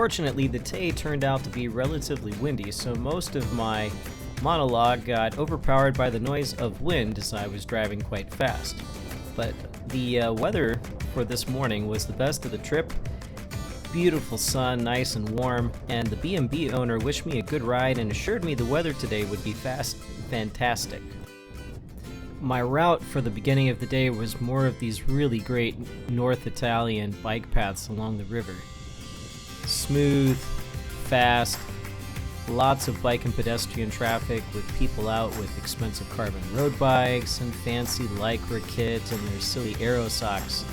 Unfortunately, the day turned out to be relatively windy, so most of my monologue got overpowered by the noise of wind as I was driving quite fast. But the weather for this morning was the best of the trip. Beautiful sun, nice and warm, and the B&B owner wished me a good ride and assured me the weather today would be fantastic. My route for the beginning of the day was more of these really great North Italian bike paths along the river. Smooth, fast, lots of bike and pedestrian traffic with people out with expensive carbon road bikes and fancy Lycra kits and their silly aero socks.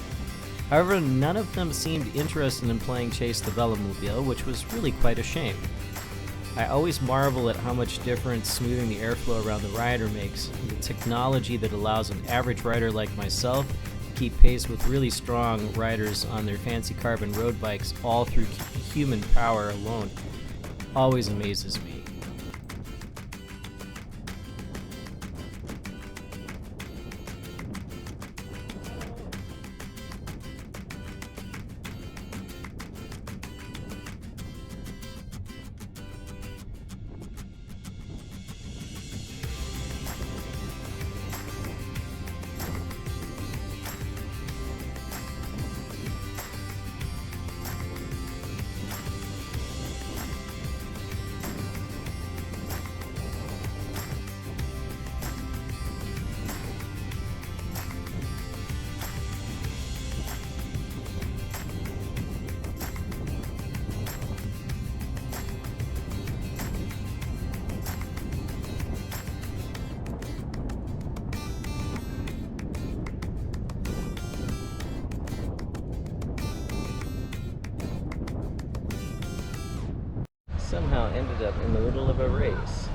However, none of them seemed interested in playing Chase the Velomobile, which was really quite a shame. I always marvel at how much difference smoothing the airflow around the rider makes, and the technology that allows an average rider like myself to keep pace with really strong riders on their fancy carbon road bikes all through human power alone always amazes me. Somehow ended up in the middle of a race,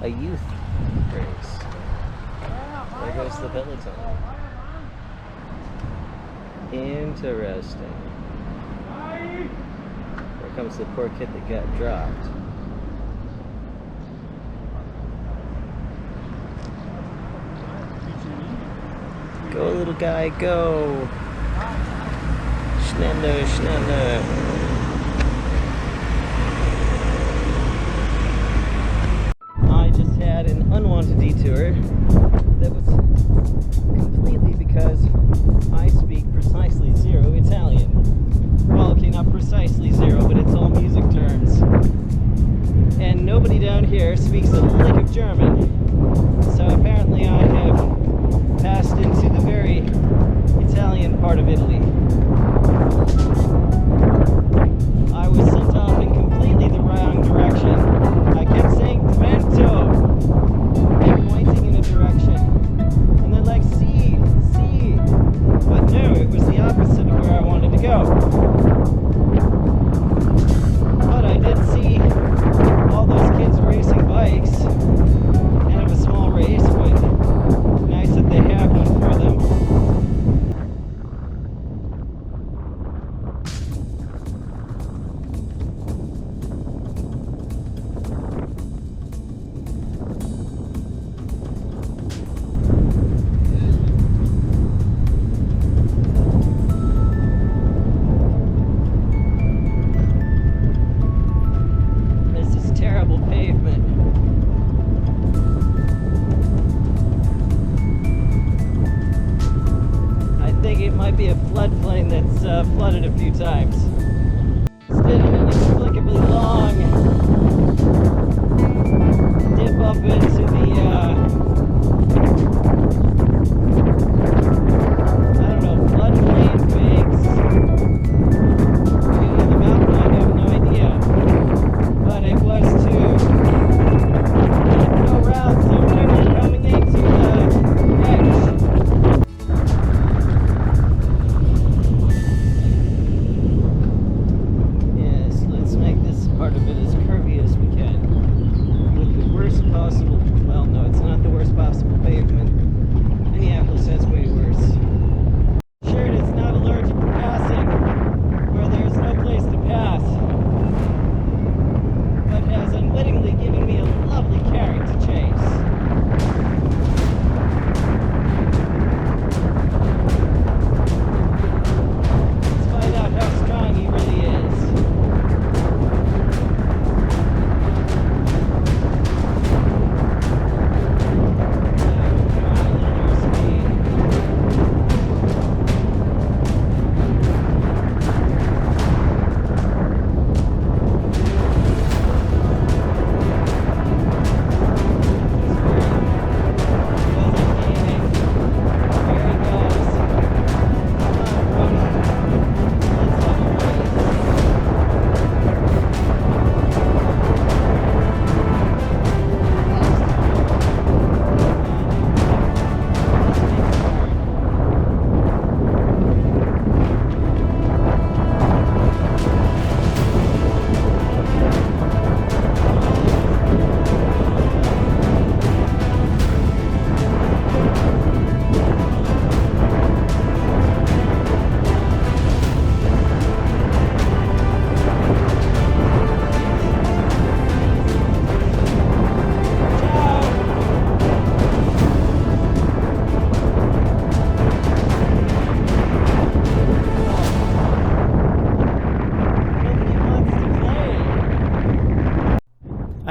a youth race. There goes the peloton. Interesting. Here comes the poor kid that got dropped. Go, little guy, go! Schneller, schneller! An unwanted detour that was completely because I speak precisely zero Italian. Well, okay, not precisely zero, but it's all music terms. And nobody down here speaks a lick of German. So apparently I have passed into the very Italian part of Italy. I was sent off in completely the wrong direction. I kept saying Vento, pointing in a direction, and they're like, see, but no, it was the opposite of where I wanted to go. But I did see all those kids racing bikes, and it was a small race, but nice that they have one for them. Be a floodplain that's flooded a few times. Instead of an inexplicably long dip up into the I don't know, floodplain banks. Beginning of the mountain, I have no idea. But it was to go around so we were coming into the Etsch.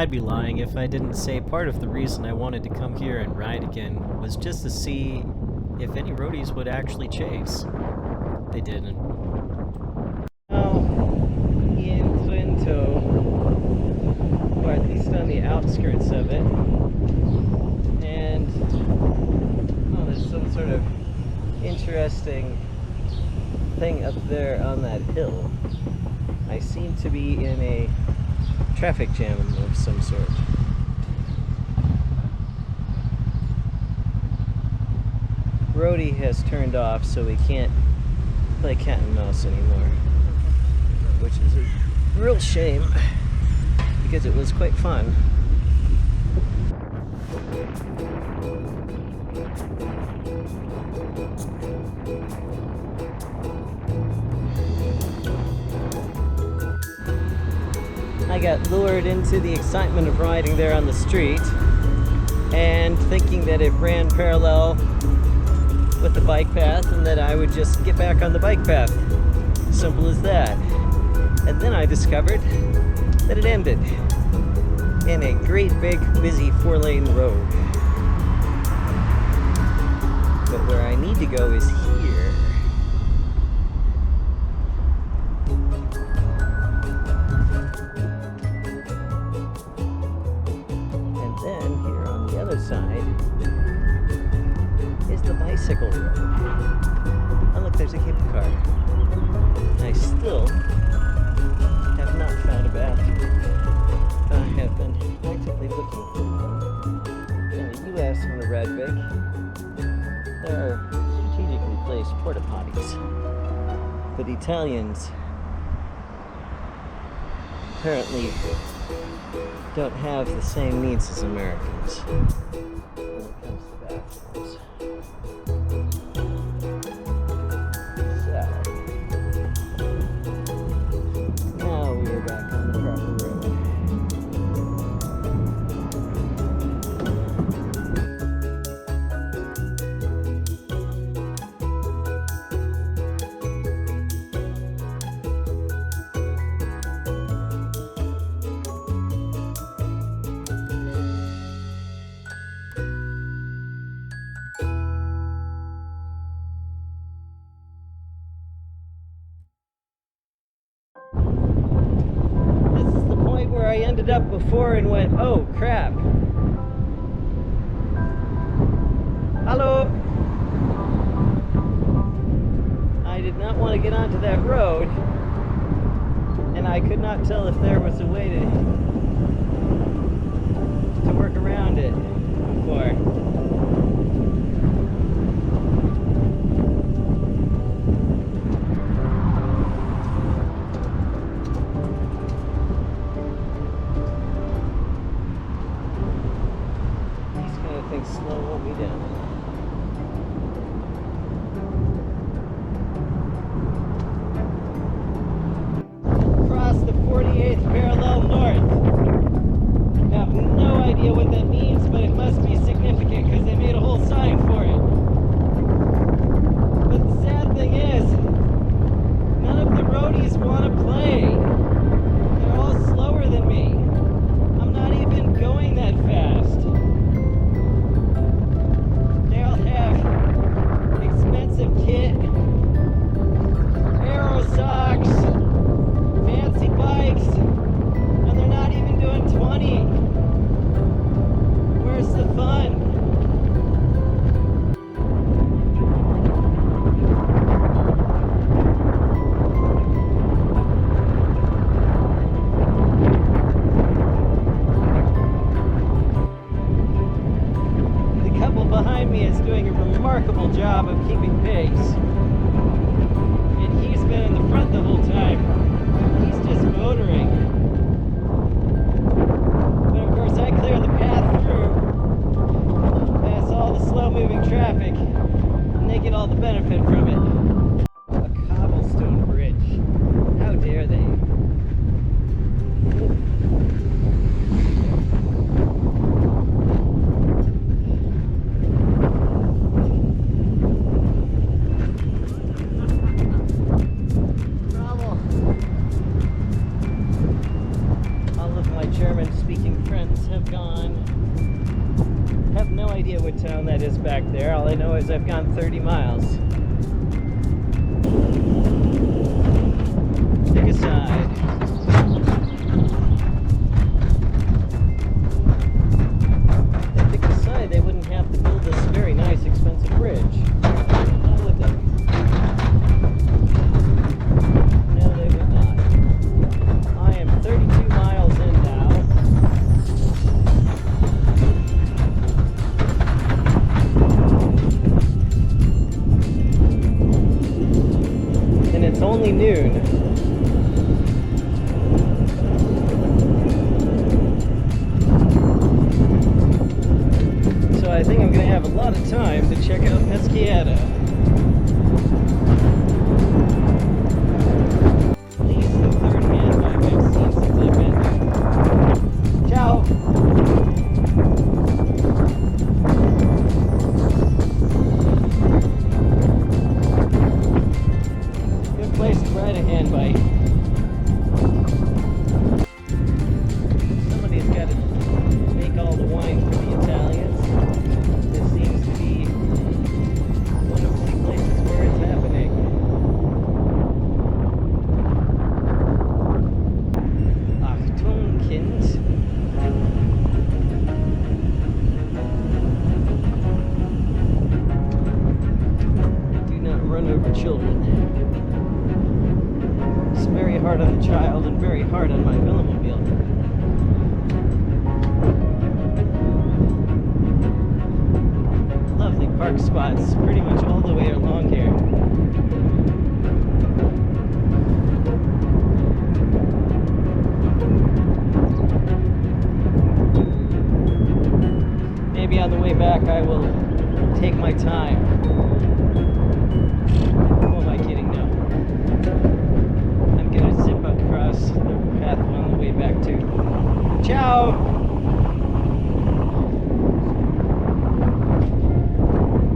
I'd be lying if I didn't say part of the reason I wanted to come here and ride again was just to see if any roadies would actually chase. They didn't. Now, in Trento, or at least on the outskirts of it, and oh, there's some sort of interesting thing up there on that hill. I seem to be in a traffic jam of some sort. Roadie has turned off, so we can't play cat and mouse anymore, which is a real shame because it was quite fun. I got lured into the excitement of riding there on the street and thinking that it ran parallel with the bike path and that I would just get back on the bike path. Simple as that. And then I discovered that it ended in a great big busy 4-lane road. But where I need to go is here. And then here on the other side is the bicycle road. Oh look, there's a cable car. I still have not found a bathroom. I have been actively looking for one. In the US on the Radweg, there are strategically placed porta potties. But Italians apparently don't have the same needs as Americans when it comes to bathrooms. So, now we are back on the proper road. Where I ended up before and went, oh crap. Hello. I did not want to get onto that road, and I could not tell if there was a way to work around it before. Slow me down. Cross the 48th parallel north. I have no idea what that means, but it must be significant because they made a whole sign for it. But the sad thing is, none of the roadies want to play. They're all slower than me. I'm not even going that fast. Kit, aero socks, fancy bikes, and they're not even doing 20. Where's the fun? The couple behind me is doing a remarkable job of keeping pace. And he's been in the front the whole time. He's just motoring. But of course I clear the path through, pass all the slow-moving traffic, and they get all the benefit from it. A cobblestone bridge. How dare they? on. I have no idea what town that is back there. All I know is I've gone 30 miles. Pick a side. If they picked a side, they wouldn't have to build this very nice, expensive bridge. Now would they? No, they would not. I am 32 miles in now. And it's only noon. So I think I'm going to have a lot of time to check out Peschiera. Please, the third handbike I've seen since I've been here. Ciao! Good place to ride a handbike. Somebody's got to make all the wine for the Italians. This seems to be one of the places where it's happening. Achtung, Kind. Do not run over children. It's very hard on the child and very hard on my Velomobile. Lovely park spots pretty much all the way along here. Maybe on the way back I will take my time. Who am I kidding? No. I'm gonna zip across the path on the way back too. Ciao!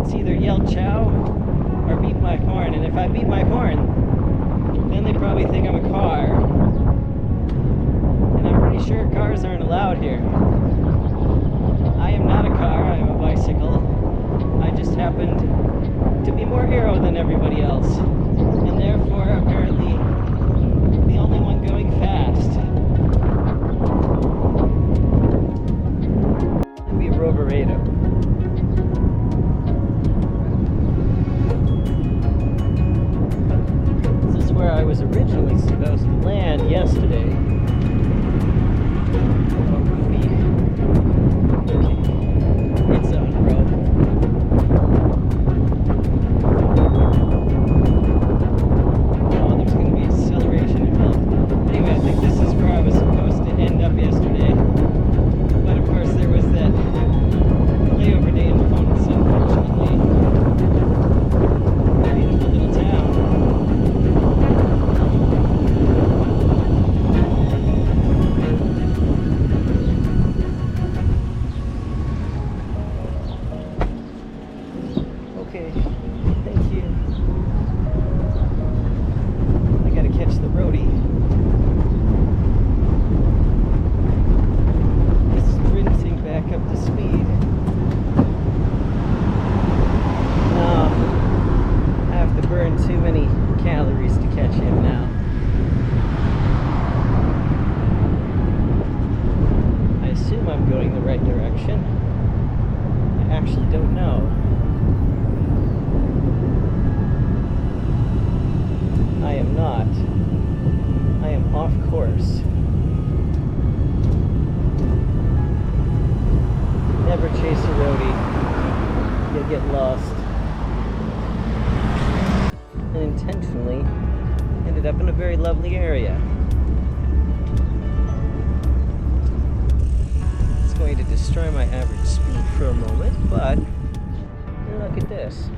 It's either yell ciao or beat my horn, and if I beat my horn, then they probably think I'm a car. And I'm pretty sure cars aren't allowed here. I am not a car, I am a bicycle. I just happened to be more aero than everybody else, and therefore apparently the only one going fast. It'd be Roveredo. This is where I was originally supposed to land yesterday. What would be? Okay, it's on the road. Oh, there's going to be acceleration involved. Anyway, I think this is where I was supposed to end up yesterday. But of course, there was that layover day in Phoenix, unfortunately. Beautiful little town. Okay, thank you. I gotta catch the roadie. Sprinting back up to speed. No, I have to burn too many calories to catch him now. I assume I'm going the right direction. I actually don't know. I am not. I am off course. Never chase a roadie. You'll get lost. And intentionally ended up in a very lovely area. It's going to destroy my average speed for a moment, but look at this.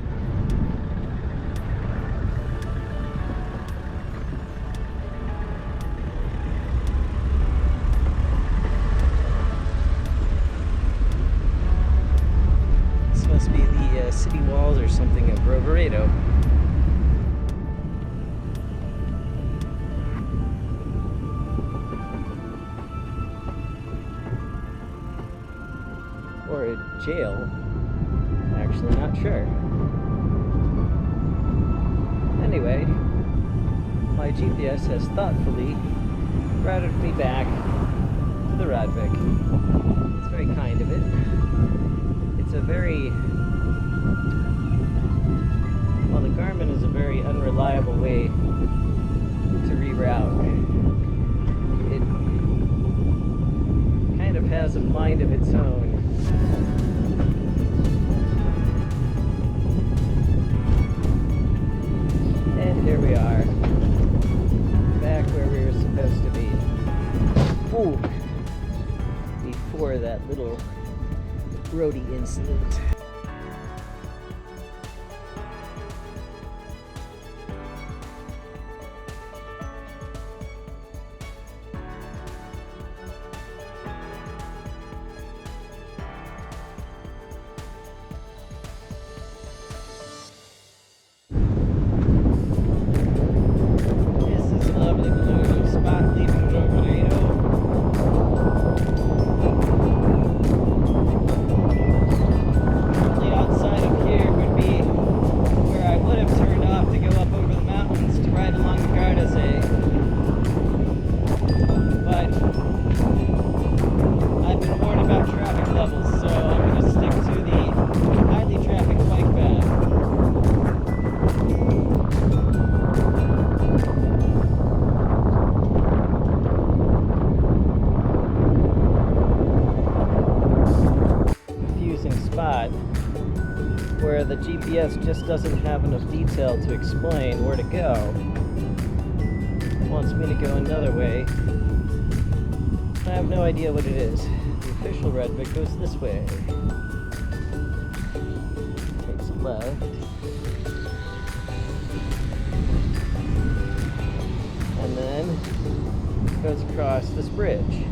Must be the city walls or something of Roveredo. or a jail. Actually, not sure. Anyway, my GPS has thoughtfully routed me back to the Radweg. It's very kind of it. It's a very... well, the Garmin is a very unreliable way to reroute. It kind of has a mind of its own. And here we are, back where we were supposed to be. Ooh, before that little roadie incident. Where the GPS just doesn't have enough detail to explain where to go. It wants me to go another way. I have no idea what it is. The official Radweg goes this way. Takes a left. And then goes across this bridge.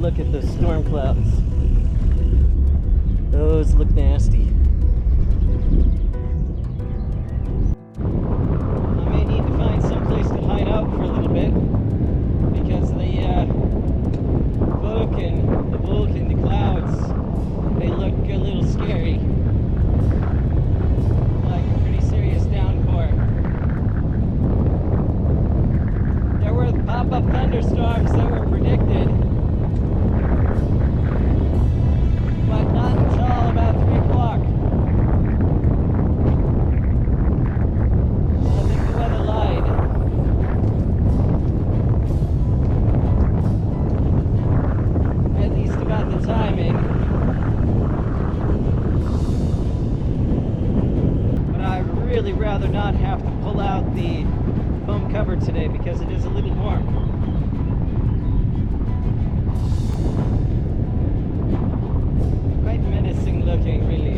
Look at those storm clouds. Those look nasty. I may need to find some place to hide out for a little bit because the clouds, they look a little scary. Like a pretty serious downpour. There were pop-up thunderstorms that were predicted. Not until about 3 o'clock. I think the weather lied. At least about the timing. But I'd really rather not have to pull out the foam cover today because it is a little warm. Looking really.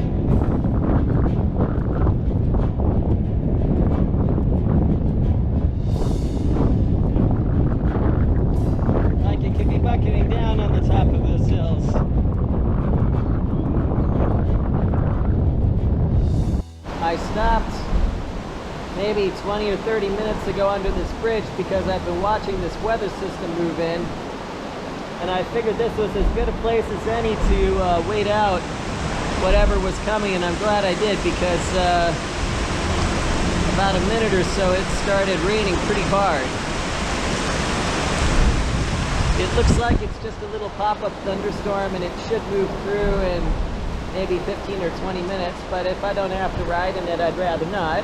Like it could be bucketing down on the top of those hills. I stopped maybe 20 or 30 minutes to go under this bridge because I've been watching this weather system move in, and I figured this was as good a place as any to wait out whatever was coming, and I'm glad I did because about a minute or so it started raining pretty hard. It looks like it's just a little pop-up thunderstorm and it should move through in maybe 15 or 20 minutes, but if I don't have to ride in it, I'd rather not.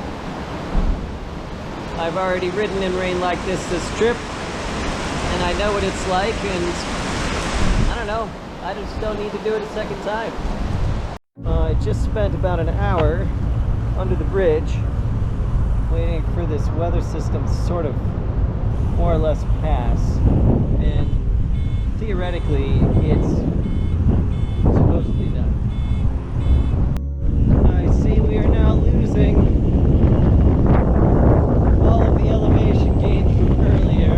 I've already ridden in rain like this trip, and I know what it's like, and I don't know, I just don't need to do it a second time. I just spent about an hour under the bridge waiting for this weather system to sort of more or less pass, and theoretically it's supposed to be done. I see we are now losing all of the elevation gains from earlier.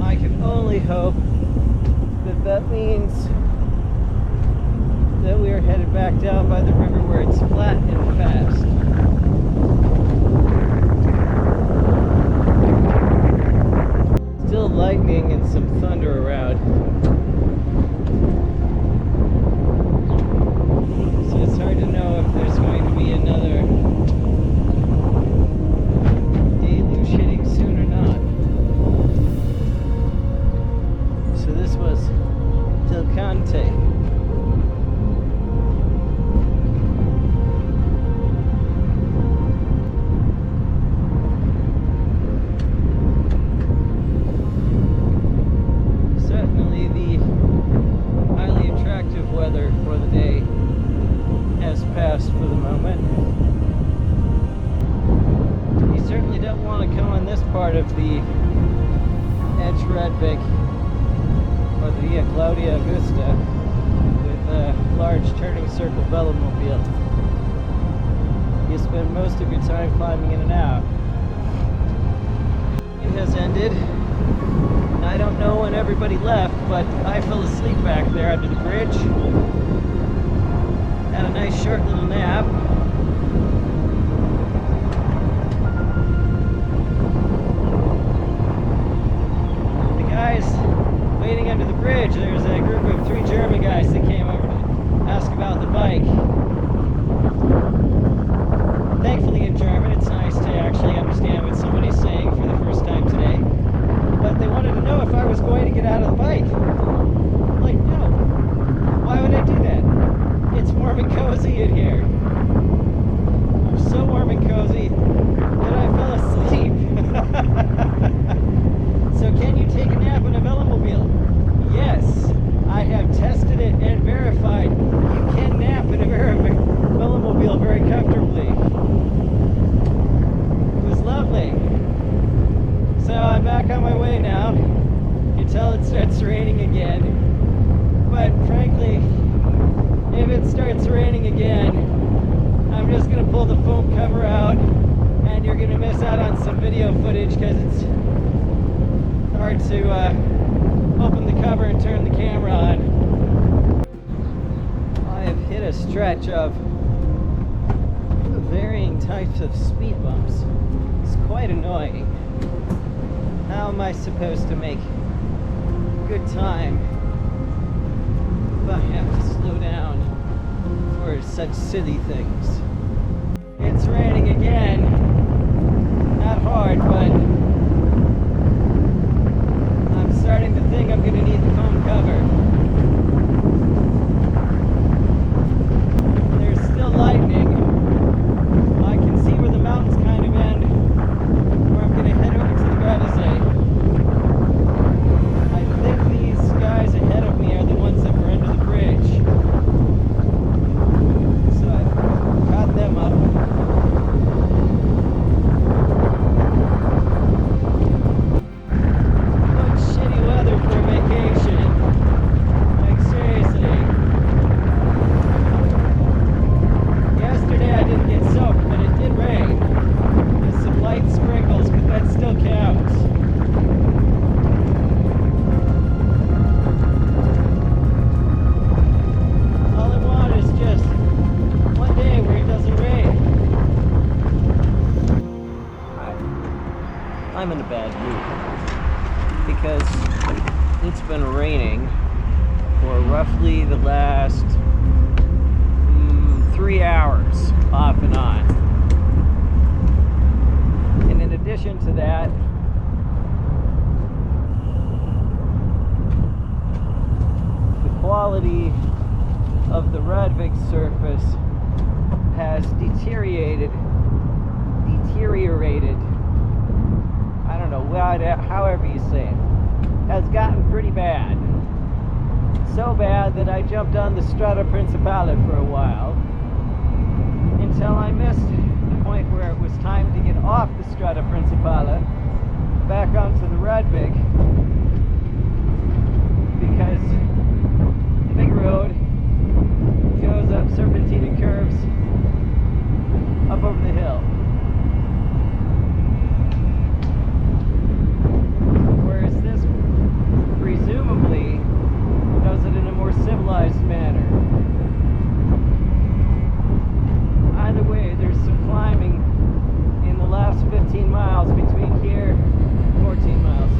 I can only hope that that means that we are headed back down by the river where it's flat and fast. Still lightning and some thunder around. So it's hard to know if there's going to be another deluge hitting soon or not. So this was Del Conte. Part of the Etsch Radweg or the Via Claudia Augusta with a large turning circle Velomobile. You spend most of your time climbing in and out. It has ended. I don't know when everybody left, but I fell asleep back there under the bridge. Had a nice short little nap. Waiting under the bridge, there's a group of 3 German guys that came over to ask about the bike. Thankfully in German, it's nice to actually understand what somebody's saying for the first time today. But they wanted to know if I was going to get out of the bike. I'm like, no. Why would I do that? It's warm and cozy in here. I'm so warm and cozy that I fell asleep. So can you take a nap in a Velomobile? Yes, I have tested it and verified you can nap in a Velomobile very comfortably. It was lovely. So I'm back on my way now until it starts raining again. But frankly, if it starts raining again, I'm just going to pull the foam cover out and you're going to miss out on some video footage because it's hard to open the cover and turn the camera on. I have hit a stretch of varying types of speed bumps. It's quite annoying. How am I supposed to make good time if I have to slow down for such silly things? It's raining again. Not hard, but starting to think I'm going to need the foam cover. There's still lightning. I can see where the mountains kind of end, where I'm going to head over to the Gardasee. I think these guys ahead of me are the ones that were under the bridge. So I've got them up. because it's been raining for roughly the last 3 hours off and on. And in addition to that, the quality of the Radweg surface has deteriorated. I don't know, however you say it, has gotten pretty bad. So bad that I jumped on the Strada Principale for a while until I missed the point where it was time to get off the Strada Principale back onto the Radweg, because the big road goes up serpentine curves up over the hill. Whereas this presumably does it in a more civilized manner. Either way, there's some climbing in the last 15 miles between here, 14 miles,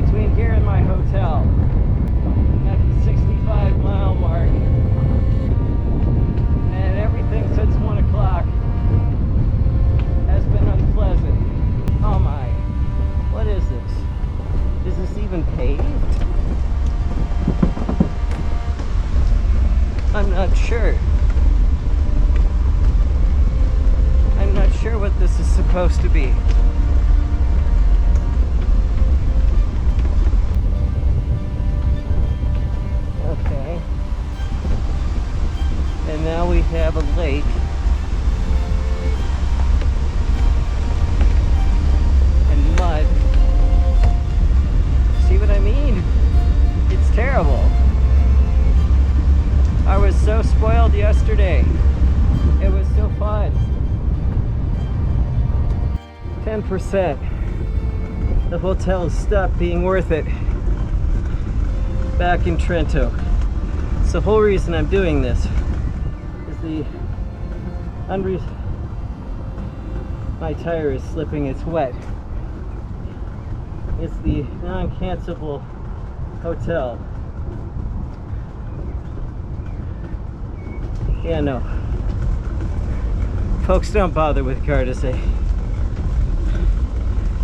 between here and my hotel, at the 65-mile mark. And everything since 1 o'clock has been unpleasant. Oh my, what is this? Is this even paved? I'm not sure. I'm not sure what this is supposed to be. Okay. And now we have a lake. And mud. See what I mean? It's terrible. I was so spoiled yesterday. It was so fun. 10%. The hotel stopped being worth it back in Trento. It's the whole reason I'm doing this. Is the my tire is slipping, it's wet. It's the non-cancelable hotel. Yeah, no. Folks, don't bother with Gardasee.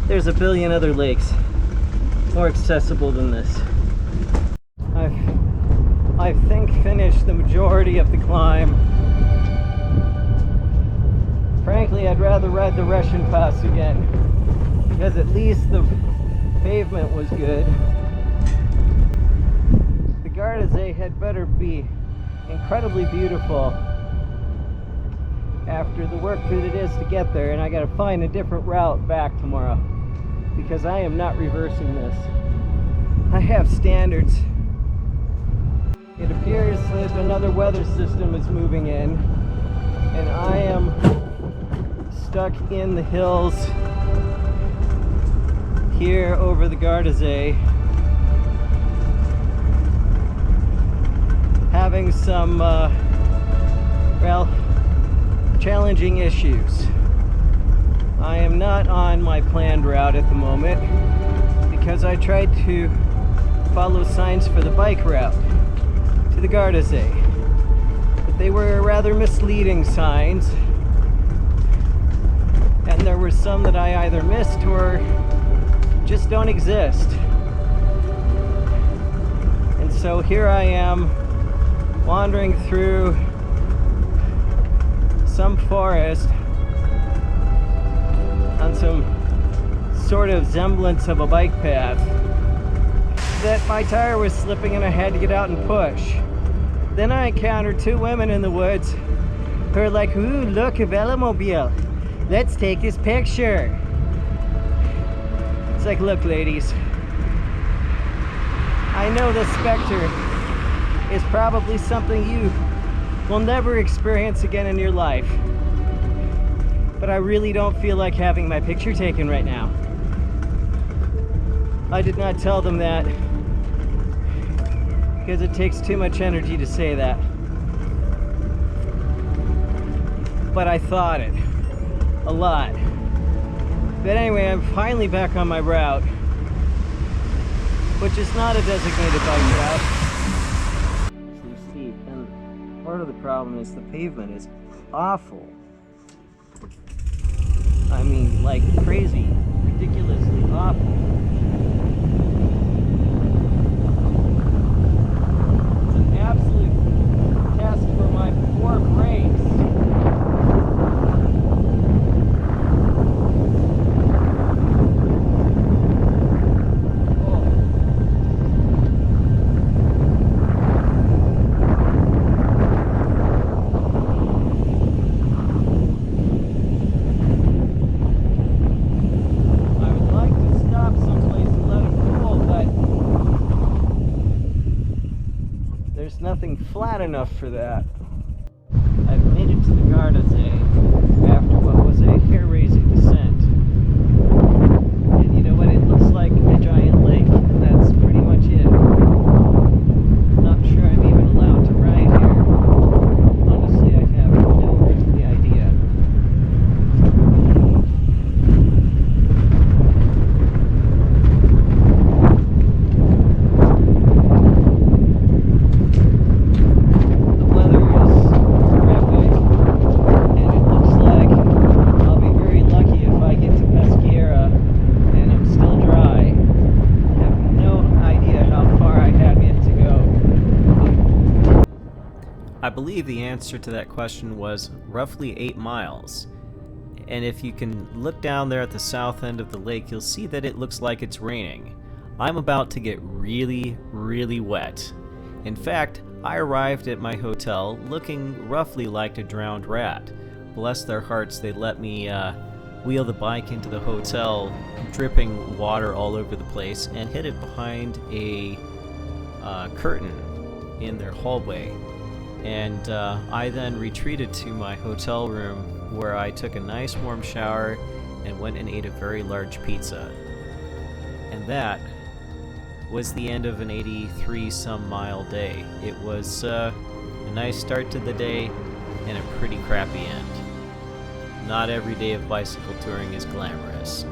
There's a billion other lakes more accessible than this. I think finished the majority of the climb. Frankly, I'd rather ride the Reschen Pass again, because at least the pavement was good. The Gardasee had better be incredibly beautiful after the work that it is to get there, and I gotta find a different route back tomorrow, because I am not reversing this. I have standards. It appears that another weather system is moving in, and I am stuck in the hills here over the Gardasee, having some well, challenging issues. I am not on my planned route at the moment because I tried to follow signs for the bike route to the Gardasee, but they were rather misleading signs, and there were some that I either missed or just don't exist. And so here I am wandering through some forest on some sort of semblance of a bike path that my tire was slipping and I had to get out and push. Then I encountered two women in the woods who are like, "Ooh, look, a Velomobile. Let's take this picture." It's like, look, ladies, I know this specter is probably something you will never experience again in your life, but I really don't feel like having my picture taken right now. I did not tell them that because it takes too much energy to say that, but I thought it a lot. But anyway, I'm finally back on my route. which is not a designated bike route. So steep, and part of the problem is the pavement is awful. I mean, like crazy, ridiculously awful. It's an absolute test for my poor brakes. Nothing flat enough for that. I've made it to the Gardasee after what was a hair-raising descent. And you know what? It looks like a giant lake. That's pretty much it. Not sure I'm even allowed to ride here. Honestly, I have no earthly idea. I believe the answer to that question was roughly 8 miles. And if you can look down there at the south end of the lake, you'll see that it looks like it's raining. I'm about to get really, really wet. In fact, I arrived at my hotel looking roughly like a drowned rat. Bless their hearts, they let me wheel the bike into the hotel, dripping water all over the place, and hid it behind a curtain in their hallway. And I then retreated to my hotel room where I took a nice warm shower and went and ate a very large pizza. And that was the end of an 83-some-mile day. It was a nice start to the day and a pretty crappy end. Not every day of bicycle touring is glamorous.